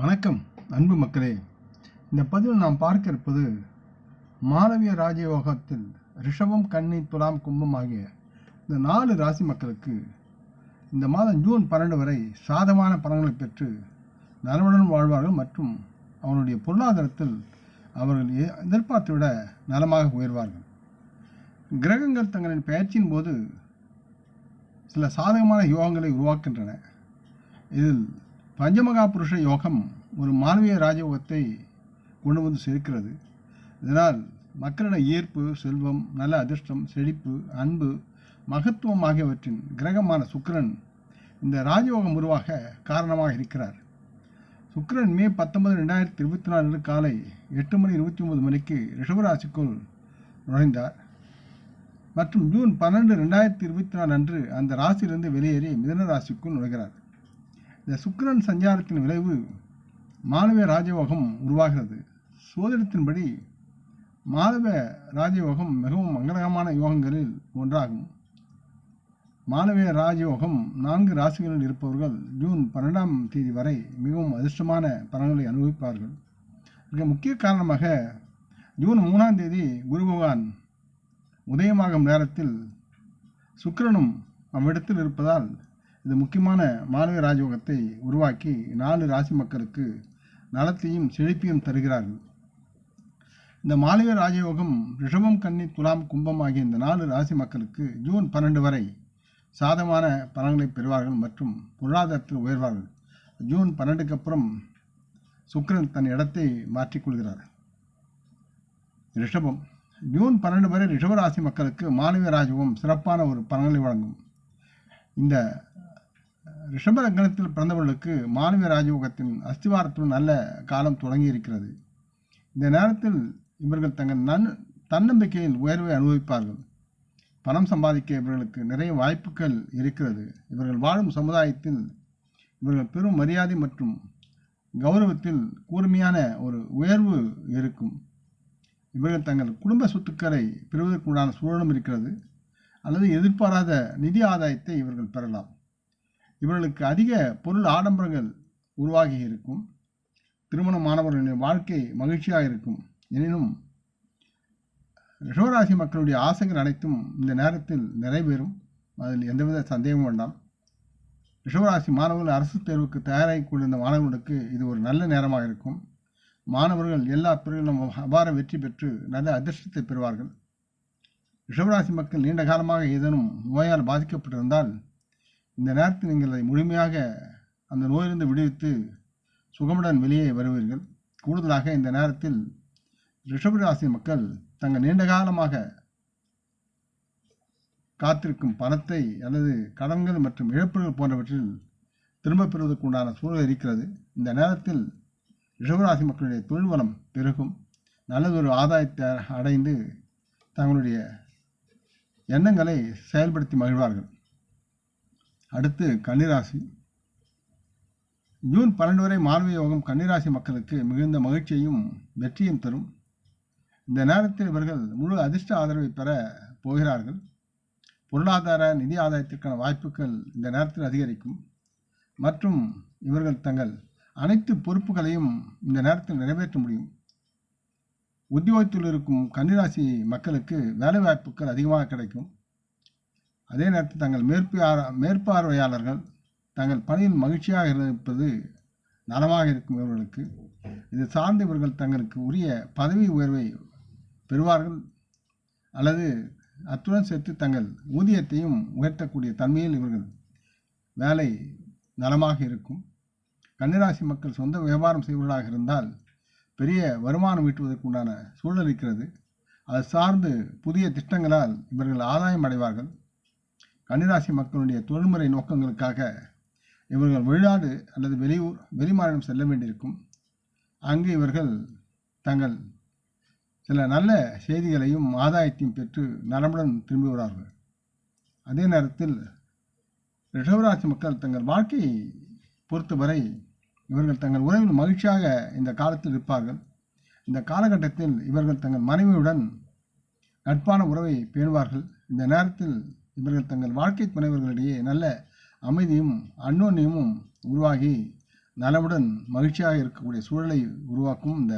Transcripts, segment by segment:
வணக்கம் அன்பு மக்களே. இந்த பதிவில் நாம் பார்க்க இருப்பது மாளவிய ராஜயோகத்தில் ரிஷபம், கன்னி, துலாம், கும்பம் ஆகிய இந்த 4 ராசி மக்களுக்கு இந்த மாதம் ஜூன் 12 வரை சாதமான பலன்களை பெற்று நலமுடன் வாழ்வார்கள் மற்றும் அவருடைய பொருளாதாரத்தில் அவர்கள் எதிர்பார்த்தை விட நலமாக உயர்வார்கள். கிரகங்கள் தங்களின் பயிற்சியின் போது சில சாதகமான யோகங்களை உருவாக்கின்றன. இதில் பஞ்சமகா புருஷ யோகம் ஒரு மாளவிய ராஜயோகத்தை கொண்டு வந்து சேர்க்கிறது. இதனால் மக்களிடம் ஈர்ப்பு, செல்வம், நல்ல அதிர்ஷ்டம், செழிப்பு, அன்பு, மகத்துவம் ஆகியவற்றின் கிரகமான சுக்கிரன் இந்த ராஜயோகம் உருவாக காரணமாக இருக்கிறார். சுக்கிரன் மே 19, 2024 காலை 8:29 மணிக்கு ரிஷபராசிக்குள் நுழைந்தார் மற்றும் ஜூன் 12, 2024 அன்று அந்த ராசியிலிருந்து வெளியேறி மிதுன ராசிக்குள் நுழைகிறார். இந்த சுக்கிரன் சஞ்சாரத்தின் விளைவு மாளவிய ராஜயோகம் உருவாகிறது. சோதிடத்தின்படி மாளவிய ராஜயோகம் மிகவும் மங்களகரமான யோகங்களில் ஒன்றாகும். மாளவிய ராஜயோகம் 4 ராசிகளில் இருப்பவர்கள் ஜூன் 12ஆம் தேதி வரை மிகவும் அதிர்ஷ்டமான பலன்களை அனுபவிப்பார்கள். மிக முக்கிய காரணமாக ஜூன் 3ஆம் தேதி குரு பகவான் உதயமாகும் நேரத்தில் சுக்கிரனும் அவ்விடத்தில் இருப்பதால் இது முக்கியமான மாளவிய ராஜயோகத்தை உருவாக்கி 4 ராசி மக்களுக்கு நலத்தையும் செழிப்பையும் தருகிறார்கள். இந்த மாளவிய ராஜயோகம் ரிஷபம், கன்னி, துலாம், கும்பம் ஆகிய இந்த 4 ராசி மக்களுக்கு ஜூன் 12 வரை சாதகமான பலன்களை பெறுவார்கள் மற்றும் பொருளாதாரத்தில் உயர்வார்கள். ஜூன் 12க்கு அப்புறம் சுக்கிரன் தன் இடத்தை மாற்றிக்கொள்கிறார். ரிஷபம் ஜூன் 12 வரை ரிஷபராசி மக்களுக்கு மாளவிய ராஜயோகம் சிறப்பான ஒரு பலன்களை வழங்கும். இந்த ரிஷப லக்னத்தில் பிறந்தவர்களுக்கு மாளவிய ராஜயோகத்தின் அஸ்திவாரத்துடன் நல்ல காலம் தொடங்கி இருக்கிறது. இந்த நேரத்தில் இவர்கள் தங்கள் தன்னம்பிக்கையில் உயர்வை அனுபவிப்பார்கள். பணம் சம்பாதிக்க இவர்களுக்கு நிறைய வாய்ப்புகள் இருக்கிறது. இவர்கள் வாழும் சமுதாயத்தில் இவர்கள் பெரும் மரியாதை மற்றும் கௌரவத்தில் கூர்மையான ஒரு உயர்வு இருக்கும். இவர்கள் தங்கள் குடும்ப சொத்துக்களை பெறுவதற்குண்டான சூழலும் இருக்கிறது அல்லது எதிர்பாராத நிதி ஆதாயத்தை இவர்கள் பெறலாம். இவர்களுக்கு அதிக பொருள் ஆடம்பரங்கள் உருவாகி இருக்கும். திருமணமானவர்களின் வாழ்க்கை மகிழ்ச்சியாக இருக்கும். எனினும் ரிஷபராசி மக்களுடைய ஆசைகள் அனைத்தும் இந்த நேரத்தில் நிறைவேறும். அதில் எந்தவித சந்தேகமும் வேண்டாம். ரிஷபராசி மாணவர்கள் அரசு தேர்வுக்கு தயாராகி கொண்டிருந்த மாணவர்களுக்கு இது ஒரு நல்ல நேரமாக இருக்கும். மாணவர்கள் எல்லா பிரிவிலும் அபார வெற்றி பெற்று நல்ல அதிர்ஷ்டத்தை பெறுவார்கள். ரிஷபராசி மக்கள் நீண்ட காலமாக ஏதேனும் நோயால் பாதிக்கப்பட்டிருந்தால் இந்த நேரத்தில் நீங்கள் அதை முழுமையாக அந்த நோயிலிருந்து விடுவித்து சுகமுடன் வெளியே வருவீர்கள். கூடுதலாக இந்த நேரத்தில் ரிஷபராசி மக்கள் தங்கள் நீண்ட காலமாக காத்திருக்கும் பணத்தை அல்லது கடன்கள் மற்றும் இழப்புகள் போன்றவற்றில் திரும்பப் பெறுவதற்கு உண்டான சூழல் இருக்கிறது. இந்த நேரத்தில் ரிஷபராசி மக்களுடைய தொழில் வளம் பெருகும். நல்லதொரு ஆதாயத்தை அடைந்து தங்களுடைய எண்ணங்களை செயல்படுத்தி மகிழ்வார்கள். அடுத்து கன்னிராசி. ஜூன் 12 வரை மாளவிய யோகம் கன்னிராசி மக்களுக்கு மிகுந்த மகிழ்ச்சியையும் வெற்றியும் தரும். இந்த நேரத்தில் இவர்கள் முழு அதிர்ஷ்ட ஆதரவை பெற போகிறார்கள். பொருளாதார நிதி ஆதாயத்திற்கான வாய்ப்புகள் இந்த நேரத்தில் அதிகரிக்கும் மற்றும் இவர்கள் தங்கள் அனைத்து பொறுப்புகளையும் இந்த நேரத்தில் நிறைவேற்ற முடியும். உத்தியோகத்தில் இருக்கும் கன்னிராசி மக்களுக்கு வேலை வாய்ப்புகள் அதிகமாக கிடைக்கும். அதே நேரத்தில் தங்கள் மேற்பார்வையாளர்கள் தங்கள் பணியில் மகிழ்ச்சியாக இருப்பது நலமாக இருக்கும். இவர்களுக்கு இது சார்ந்து இவர்கள் தங்களுக்கு உரிய பதவி உயர்வை பெறுவார்கள் அல்லது அத்துடன் சேர்த்து தங்கள் ஊதியத்தையும் உயர்த்தக்கூடிய தன்மையில் இவர்கள் வேலை நலமாக இருக்கும். கன்னிராசி மக்கள் சொந்த வியாபாரம் செய்வர்களாக இருந்தால் பெரிய வருமானம் ஈட்டுவதற்கு உண்டான சூழல் இருக்கிறது. அது சார்ந்து புதிய திட்டங்களால் இவர்கள் ஆதாயம் அடைவார்கள். கன்னிராசி மக்களுடைய தொழில்முறை நோக்கங்களுக்காக இவர்கள் வெளிநாடு அல்லது வெளிமாநிலம் செல்ல வேண்டியிருக்கும். அங்கு இவர்கள் தங்கள் சில நல்ல செய்திகளையும் ஆதாயத்தையும் பெற்று நலமுடன் திரும்பி வருவார்கள். அதே நேரத்தில் ரிஷபராசி மக்கள் தங்கள் வாழ்க்கையை பொறுத்தவரை இவர்கள் தங்கள் உறவில் மகிழ்ச்சியாக இந்த காலத்தில் இருப்பார்கள். இந்த காலகட்டத்தில் இவர்கள் தங்கள் மனைவியுடன் நட்பான உறவை பேணுவார்கள். இந்த நேரத்தில் இவர்கள் தங்கள் வாழ்க்கை துணைவர்களிடையே நல்ல அமைதியும் அன்னோன்யமும் உருவாகி நலமுடன் மகிழ்ச்சியாக இருக்கக்கூடிய சூழலை உருவாக்கும் இந்த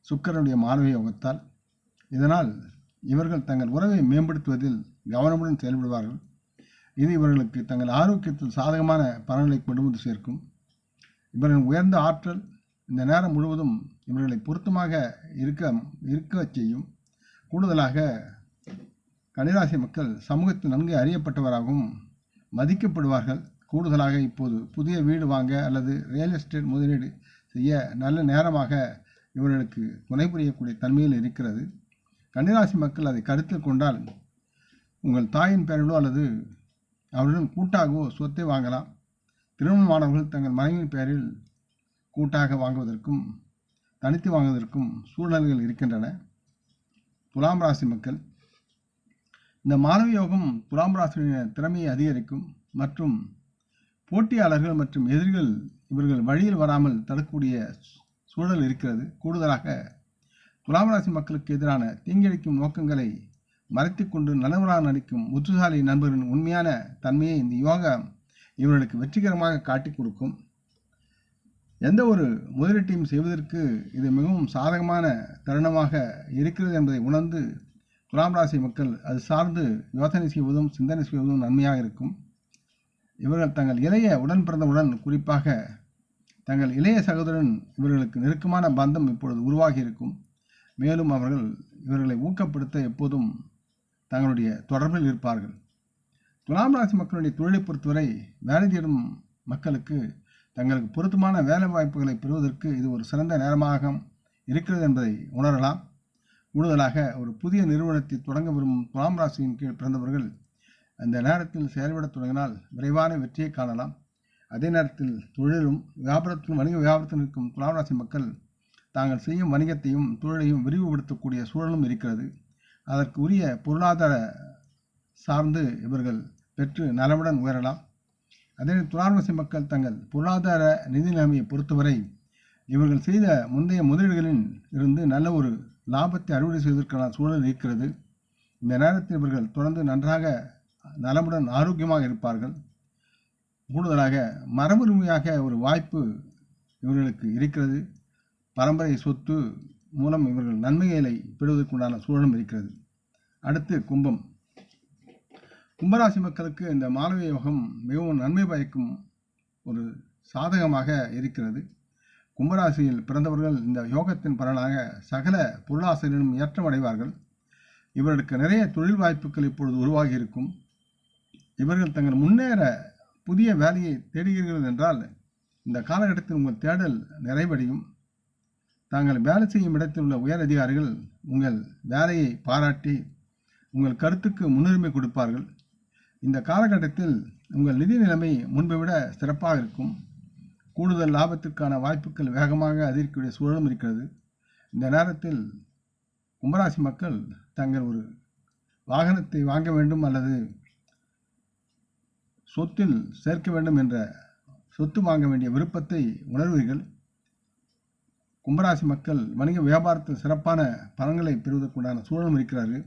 சுக்கிரனுடைய மாலவிய யோகத்தால். இதனால் இவர்கள் தங்கள் உறவை மேம்படுத்துவதில் கவனமுடன் செயல்படுவார்கள். இது இவர்களுக்கு தங்கள் ஆரோக்கியத்தில் சாதகமான பலன்களை கொண்டு வந்து சேர்க்கும். இவர்களின் உயர்ந்த ஆற்றல் இந்த நேரம் முழுவதும் இவர்களை பொருத்தமாக இருக்க செய்யும். கூடுதலாக கன்னிராசி மக்கள் சமூகத்தில் நன்கு அறியப்பட்டவராகவும் மதிக்கப்படுவார்கள். கூடுதலாக இப்போது புதிய வீடு வாங்க அல்லது ரியல் எஸ்டேட் முதலீடு செய்ய நல்ல நேரமாக இவர்களுக்கு துணை புரியக்கூடிய தன்மையில் இருக்கிறது. கன்னிராசி மக்கள் அதை கருத்தில் கொண்டால் உங்கள் தாயின் பெயரிலோ அல்லது அவருடன் கூட்டாகவோ சொத்தை வாங்கலாம். திருமணமானவர்கள் தங்கள் மனைவியின் பெயரில் கூட்டாக வாங்குவதற்கும் தனித்து வாங்குவதற்கும் சூழ்நிலைகள் இருக்கின்றன. துலாம் ராசி மக்கள், இந்த மாலவிய யோகம் துலாம் ராசியின் திறமையை அதிகரிக்கும் மற்றும் போட்டியாளர்கள் மற்றும் எதிரிகள் இவர்கள் வழியில் வராமல் தடுக்கக்கூடிய சூழல் இருக்கிறது. கூடுதலாக துலாம் ராசி மக்களுக்கு எதிரான தீங்கிழைக்கும் நோக்கங்களை மறைத்து கொண்டு நல்லவராக நடிக்கும் புத்திசாலி நண்பரின் உண்மையான தன்மையை இந்த யோகம் இவர்களுக்கு வெற்றிகரமாக காட்டி கொடுக்கும். எந்த ஒரு முதலீட்டையும் செய்வதற்கு இது மிகவும் சாதகமான தருணமாக இருக்கிறது என்பதை உணர்ந்து துலாம் ராசி மக்கள் அது சார்ந்து யோசனை செய்வதும் சிந்தனை செய்வதும் நன்மையாக இருக்கும். இவர்கள் தங்கள் இளைய உடன் பிறந்தவுடன், குறிப்பாக தங்கள் இளைய சகோதரன் இவர்களுக்கு நெருக்கமான பந்தம் இப்பொழுது உருவாகி இருக்கும். மேலும் அவர்கள் இவர்களை ஊக்கப்படுத்த எப்போதும் தங்களுடைய தொடர்பில் இருப்பார்கள். துலாம் ராசி மக்களுடைய தொழிலை பொறுத்தவரை வேலை தேடும் மக்களுக்கு தங்களுக்கு பொருத்தமான வேலை வாய்ப்புகளை பெறுவதற்கு இது ஒரு சிறந்த நேரமாக இருக்கிறது என்பதை உணரலாம். கூடுதலாக ஒரு புதிய நிறுவனத்தை தொடங்க விரும்பும் துலாம் ராசியின் கீழ் பிறந்தவர்கள் அந்த நேரத்தில் செயல்பட தொடங்கினால் விரைவான வெற்றியை காணலாம். அதே நேரத்தில் தொழிலும் வியாபாரத்திலும் வணிக வியாபாரத்தில் இருக்கும் துலாம் ராசி மக்கள் தாங்கள் செய்யும் வணிகத்தையும் தொழிலையும் விரிவுபடுத்தக்கூடிய சூழலும் இருக்கிறது. அதற்கு உரிய பொருளாதார சார்ந்து இவர்கள் பெற்று நலமுடன் உயரலாம். அதே துலாம் ராசி மக்கள் தங்கள் பொருளாதார நிதி நிலைமையை பொறுத்தவரை இவர்கள் செய்த முந்தைய முதலீடுகளில் இருந்து நல்ல ஒரு லாபத்தை அறுவடை செய்வதற்கான சூழல் இருக்கிறது. இந்த நேரத்தில் இவர்கள் தொடர்ந்து நன்றாக நலமுடன் ஆரோக்கியமாக இருப்பார்கள். கூடுதலாக மரபுரிமையாக ஒரு வாய்ப்பு இவர்களுக்கு இருக்கிறது. பரம்பரை சொத்து மூலம் இவர்கள் நன்மைகளை பெறுவதற்குண்டான சூழலும் இருக்கிறது. அடுத்து கும்பம். கும்பராசி மக்களுக்கு இந்த மாலவிய யோகம் மிகவும் நன்மை பயக்கும் ஒரு சாதகமாக இருக்கிறது. கும்பராசியில் பிறந்தவர்கள் இந்த யோகத்தின் பலனாக சகல பொருளாசையிலும் ஏற்றம் அடைவார்கள். இவர்களுக்கு நிறைய தொழில் வாய்ப்புகள் இப்பொழுது உருவாகி இருக்கும். இவர்கள் தங்கள் முன்னேற புதிய வேலையை தேடுகிறீர்கள் என்றால் இந்த காலகட்டத்தில் உங்கள் தேடல் நிறைவடையும். தாங்கள் வேலை செய்யும் இடத்தில் உள்ள உயர் அதிகாரிகள் உங்கள் வேலையை பாராட்டி உங்கள் கருத்துக்கு முன்னுரிமை கொடுப்பார்கள். இந்த காலகட்டத்தில் உங்கள் நிதி நிலைமை முன்பை விட சிறப்பாக இருக்கும். கூடுதல் லாபத்திற்கான வாய்ப்புகள் வேகமாக அதிகரிக்கக்கூடிய சூழலும் இருக்கிறது. இந்த நேரத்தில் கும்பராசி மக்கள் தங்கள் ஒரு வாகனத்தை வாங்க வேண்டும் அல்லது சொத்தில் சேர்க்க வேண்டும் என்ற சொத்து வாங்க வேண்டிய விருப்பத்தை உணர்வீர்கள். கும்பராசி மக்கள் வணிக வியாபாரத்தில் சிறப்பான பலன்களை பெறுவதற்குண்டான சூழலும் இருக்கிறார்கள்.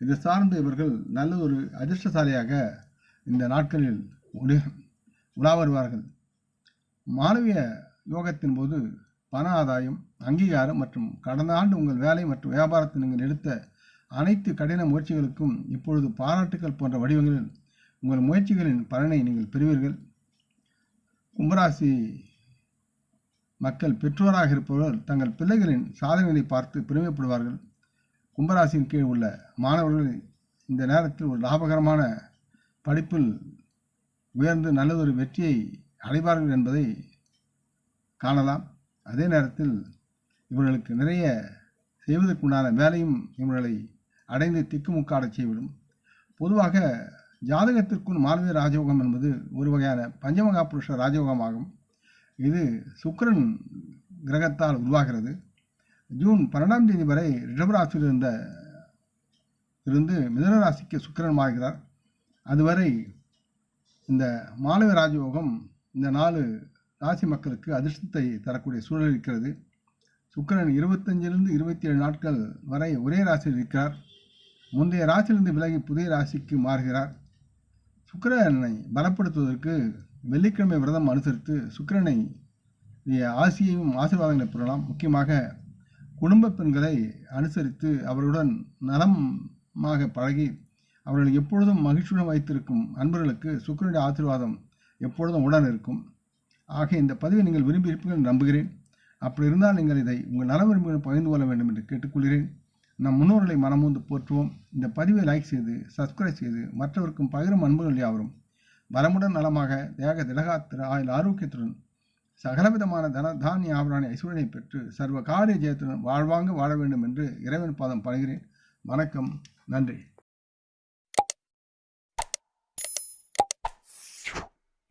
இது சார்ந்து இவர்கள் நல்ல ஒரு அதிர்ஷ்டசாலியாக இந்த நாட்களில் உலா வருவார்கள். மாலவிய யோகத்தின் போது பண ஆதாயம், அங்கீகாரம் மற்றும் கடந்த ஆண்டு உங்கள் வேலை மற்றும் வியாபாரத்தில் நீங்கள் எடுத்த அனைத்து கடின முயற்சிகளுக்கும் இப்பொழுது பாராட்டுக்கள் போன்ற வடிவங்களில் உங்கள் முயற்சிகளின் பலனை நீங்கள் பெறுவீர்கள். கும்பராசி மக்கள் பெற்றோராக இருப்பவர்கள் தங்கள் பிள்ளைகளின் சாதனைகளை பார்த்து பெருமைப்படுவார்கள். கும்பராசியின் கீழ் உள்ள மாணவர்கள் இந்த நேரத்தில் ஒரு லாபகரமான படிப்பில் உயர்ந்து நல்லதொரு வெற்றியை அடைவார்கள் என்பதை காணலாம். அதே நேரத்தில் இவர்களுக்கு நிறைய செய்வதற்குண்டான வேலையும் இவர்களை அடைந்து திக்குமுக்காடச் செய்விடும். பொதுவாக ஜாதகத்திற்குள் மாலவிய ராஜயோகம் என்பது ஒரு வகையான பஞ்சமகா புருஷ ராஜயோகமாகும். இது சுக்கிரன் கிரகத்தால் உருவாகிறது. ஜூன் 12ஆம் தேதி வரை ரிஷபராசியில் இருந்து மிதுன ராசிக்கு சுக்கிரன் மாறுகிறார். அதுவரை இந்த மாலவிய ராஜயோகம் இந்த 4 ராசி மக்களுக்கு அதிர்ஷ்டத்தை தரக்கூடிய சூழல் இருக்கிறது. சுக்கிரன் 25லிருந்து 27 நாட்கள் வரை ஒரே ராசியில் இருக்கிறார். முந்தைய ராசியிலிருந்து விலகி புதிய ராசிக்கு மாறுகிறார். சுக்கிரனை பலப்படுத்துவதற்கு வெள்ளிக்கிழமை விரதம் அனுசரித்து சுக்கிரனை ஆசியையும் ஆசீர்வாதங்களை பெறலாம். முக்கியமாக குடும்ப பெண்களை அனுசரித்து அவர்களுடன் நலமாக பழகி அவர்களை எப்பொழுதும் மகிழ்ச்சியுடன் வைத்திருக்கும் அன்பர்களுக்கு சுக்கிரனுடைய ஆசீர்வாதம் எப்பொழுதும் உடன் இருக்கும். ஆக இந்த பதிவை நீங்கள் விரும்பி இருப்பீர்கள் என்று நம்புகிறேன். அப்படி இருந்தால் நீங்கள் இதை உங்கள் நல விரும்பிகள் பகிர்ந்து கொள்ள வேண்டும் என்று கேட்டுக்கொள்கிறேன். நம் முன்னோர்களை மனமூந்து போற்றுவோம். இந்த பதிவை லைக் செய்து சப்ஸ்கிரைப் செய்து மற்றவருக்கும் பகிரும் அன்புகள் யாவரும் வளமுடன் நலமாக தேக திடகாத்திர ஆயுள் ஆரோக்கியத்துடன் சகலவிதமான தானிய ஆபராணி ஐஸ்வர்யனை பெற்று சர்வ காரிய ஜெயத்துடன் வாழ்வாங்க வாழ வேண்டும் என்று இறைவன் பாதம் பணிகிறேன். வணக்கம். நன்றி.